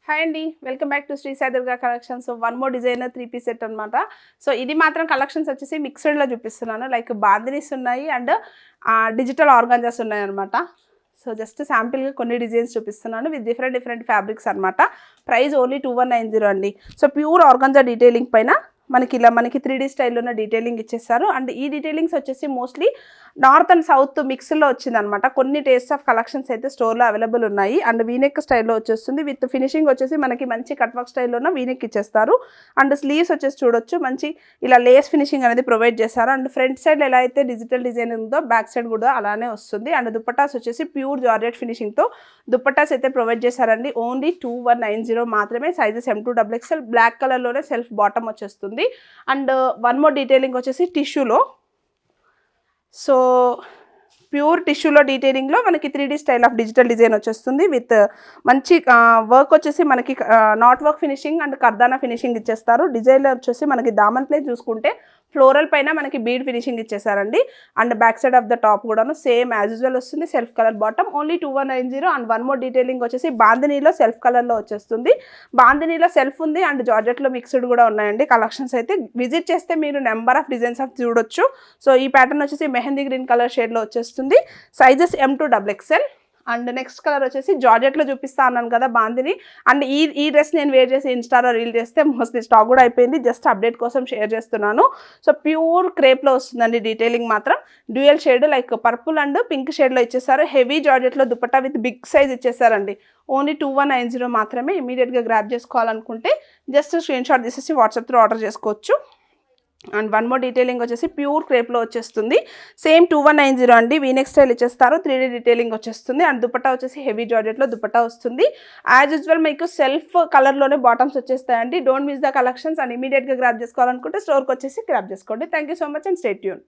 Hi అండి, welcome back to Shri Sai Durga collections. One more designer 3 piece set అనమాట. So ఇది మాత్రం కలెక్షన్స్ వచ్చేసి మిక్స్డ్లో చూపిస్తున్నాను. లైక్ బాందినీస్ ఉన్నాయి అండ్ డిజిటల్ ఆర్గాంజాస్ ఉన్నాయి అనమాట. సో జస్ట్ శాంపిల్గా కొన్ని డిజైన్స్ చూపిస్తున్నాను విత్ డిఫరెంట్ ఫ్యాబ్రిక్స్ అనమాట. ప్రైస్ ఓన్లీ 2190 అండి. సో ప్యూర్ ఆర్గాంజా డీటెయిలింగ్ పైన మనకి 3D స్టైల్లోనే డీటెయిలింగ్ ఇచ్చేస్తారు. అండ్ ఈ డీటెయిలింగ్స్ వచ్చేసి మోస్ట్లీ నార్త్ అండ్ సౌత్ మిక్స్లో వచ్చిందనమాట. కొన్ని టేస్ట్ ఆఫ్ కలెక్షన్స్ అయితే స్టోర్లో అవైలబుల్ ఉన్నాయి. అండ్ వీనెక్ స్టైల్లో వచ్చేస్తుంది విత్ ఫినిషింగ్ వచ్చేసి మనకి మంచి కట్ వర్క్ స్టైల్లోనే వీనెక్ ఇచ్చేస్తారు. అండ్ స్లీవ్స్ వచ్చేసి చూడొచ్చు మంచి ఇలా లేస్ ఫినిషింగ్ అనేది ప్రొవైడ్ చేస్తారు. అండ్ ఫ్రంట్ సైడ్ ఎలా అయితే డిజిటల్ డిజైన్ ఉందో బ్యాక్ సైడ్ కూడా అలానే వస్తుంది. అండ్ దుపట్టాస్ వచ్చేసి ప్యూర్ జార్జెట్ ఫినిషింగ్తో దుపట్టాస్ అయితే ప్రొవైడ్ చేశారండి. ఓన్లీ 2190 మాత్రమే. సైజెస్ M2XXL బ్లాక్ కలర్లోనే సెల్ఫ్ బాటమ్ వచ్చేస్తుంది. అండ్ వన్ మోర్ డీటెయిలింగ్ వచ్చేసి టిష్యూలో. సో ప్యూర్ టిష్యూలో డీటెయిలింగ్లో మనకి 3D style of digital design వచ్చేస్తుంది విత్ మంచి వర్క్ వచ్చేసి మనకి నాట్ వర్క్ ఫినిషింగ్ అండ్ కర్దానా ఫినిషింగ్ ఇచ్చేస్తారు. డిజైన్ వచ్చేసి మనకి దామన్ ప్లేస్ చూసుకుంటే ఫ్లోరల్ పైన మనకి బీడ్ ఫినిషింగ్ ఇచ్చేసారండి. And back side of the top కూడాను సేమ్ యాజ్ యూజువల్ వస్తుంది. Self colour bottom only 2190. And one more detailing వచ్చేసి బాందినీలో సెల్ఫ్ కలర్లో వచ్చేస్తుంది. బాందినీలో సెల్ఫ్ ఉంది అండ్ జార్జెట్లో మిక్స్డ్ కూడా ఉన్నాయండి. కలెక్షన్స్ అయితే విజిట్ చేస్తే మీరు నెంబర్ ఆఫ్ డిజైన్స్ ఆఫ్ చూడొచ్చు. సో ఈ ప్యాటర్న్ వచ్చేసి మెహందీ గ్రీన్ కలర్ షేడ్లో వచ్చేస్తుంది. Sizes M2XXL. And next colour వచ్చేసి జార్జెట్లో చూపిస్తా అన్నాను కదా బాందిని. అండ్ ఈ డ్రెస్ నేను వేర్ చేసి ఇన్స్టాలో రీల్ చేస్తే మోస్ట్లీ స్టాక్ కూడా అయిపోయింది. జస్ట్ అప్డేట్ కోసం షేర్ చేస్తున్నాను. సో ప్యూర్ క్రేప్లో వస్తుందండి డీటెయిలింగ్ మాత్రం. Dual shade like purple and pink షేడ్లో ఇచ్చేసారు. హెవీ జార్జెట్లో దుపట్టా విత్ బిగ్ సైజ్ ఇచ్చేసారండి. ఓన్లీ 2190 మాత్రమే. ఇమీడియట్గా గ్రాప్ చేసుకోవాలనుకుంటే జస్ట్ స్క్రీన్ షాట్ తీసేసి వాట్సాప్ త్రూ ఆర్డర్ చేసుకోవచ్చు. అండ్ వన్ మోర్ డీటెయిలింగ్ వచ్చేసి ప్యూర్ క్రేప్లో వచ్చేస్తుంది. సేమ్ 2190 అండి. వీనెక్ స్టైల్ ఇచ్చేస్తారు. 3D డీటెయిలింగ్ వచ్చేస్తుంది. అండ్ దుపట్టా వచ్చేసి హెవీ జార్జెట్లో దుపట్టా వస్తుంది. యాజ్ యూజువల్ మీకు సెల్ఫ్ కలర్లోనే బాటమ్స్ వచ్చేస్తాయండి. Don't miss the collections. And ఇమీడియట్గా గ్రాప్ చేసుకోవాలనుకుంటే స్టోర్కి వచ్చేసి గ్రాప్ చేసుకోండి. Thank you so much and stay tune.